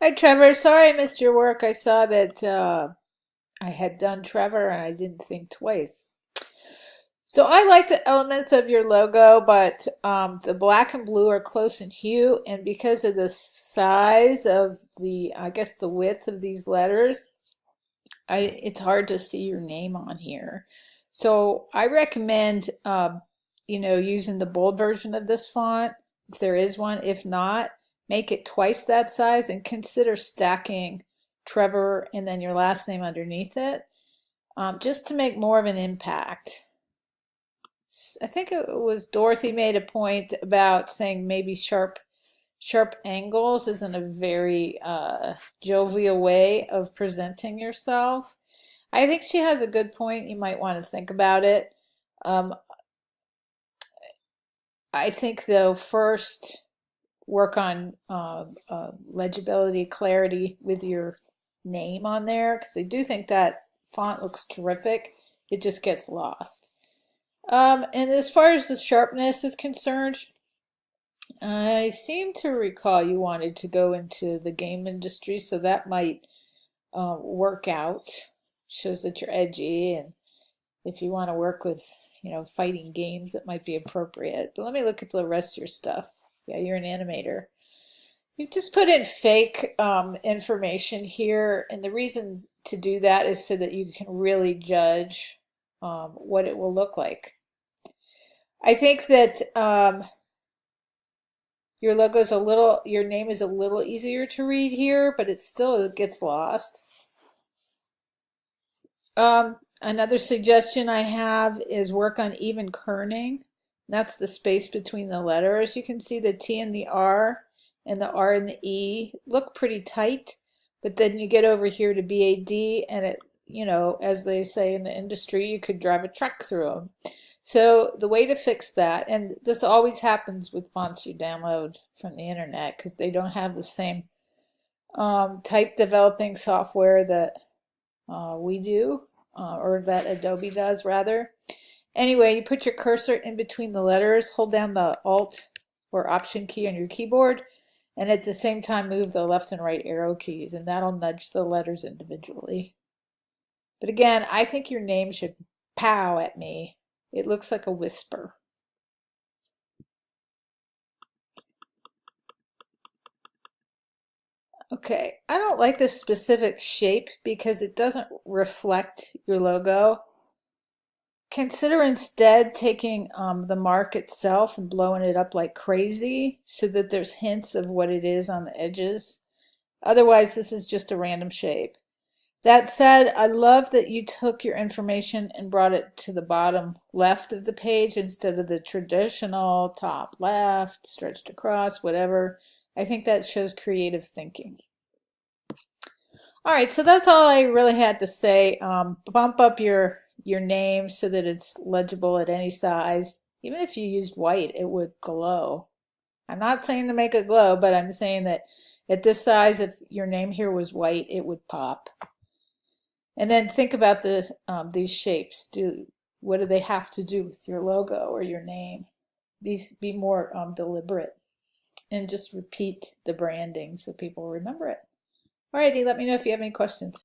Hi, Trevor. Sorry I missed your work. I saw that I had done Trevor and I didn't think twice. So I like the elements of your logo, but the black and blue are close in hue, and because of the size of I guess the width of these letters, it's hard to see your name on here. So I recommend, using the bold version of this font, if there is one. If not, make it twice that size and consider stacking Trevor and then your last name underneath it, just to make more of an impact. I think it was Dorothy made a point about saying maybe sharp angles isn't a very jovial way of presenting yourself. I think she has a good point. You might want to think about it. Um, I think, though, first work on legibility, clarity with your name on there, because I do think that font looks terrific. It just gets lost. And as far as the sharpness is concerned, I seem to recall you wanted to go into the game industry, so that might work out. Shows that you're edgy, and if you want to work with, fighting games, that might be appropriate. But let me look at the rest of your stuff. Yeah, you're an animator. You just put in fake information here, and the reason to do that is so that you can really judge what it will look like. I think that your name is a little easier to read here, but it gets lost. Another suggestion I have is work on even kerning. That's the space between the letters. You can see the T and the R and the E look pretty tight, but then you get over here to BAD and as they say in the industry, you could drive a truck through them. So the way to fix that, and this always happens with fonts you download from the internet because they don't have the same type developing software that we do, or that Adobe does rather. Anyway, you put your cursor in between the letters, hold down the Alt or Option key on your keyboard, and at the same time move the left and right arrow keys, and that'll nudge the letters individually. But again, I think your name should pow at me. It looks like a whisper. Okay, I don't like this specific shape because it doesn't reflect your logo. Consider instead taking the mark itself and blowing it up like crazy so that there's hints of what it is on the edges. Otherwise, this is just a random shape. That said, I love that you took your information and brought it to the bottom left of the page instead of the traditional top left, stretched across, whatever. I think that shows creative thinking. All right, so that's all I really had to say. Bump up your name so that it's legible at any size. Even if you used white, it would glow. I'm not saying to make it glow, but I'm saying that at this size, if your name here was white, it would pop. And then think about these shapes. What do they have to do with your logo or your name? Be more deliberate and just repeat the branding so people remember it. Alrighty, let me know if you have any questions.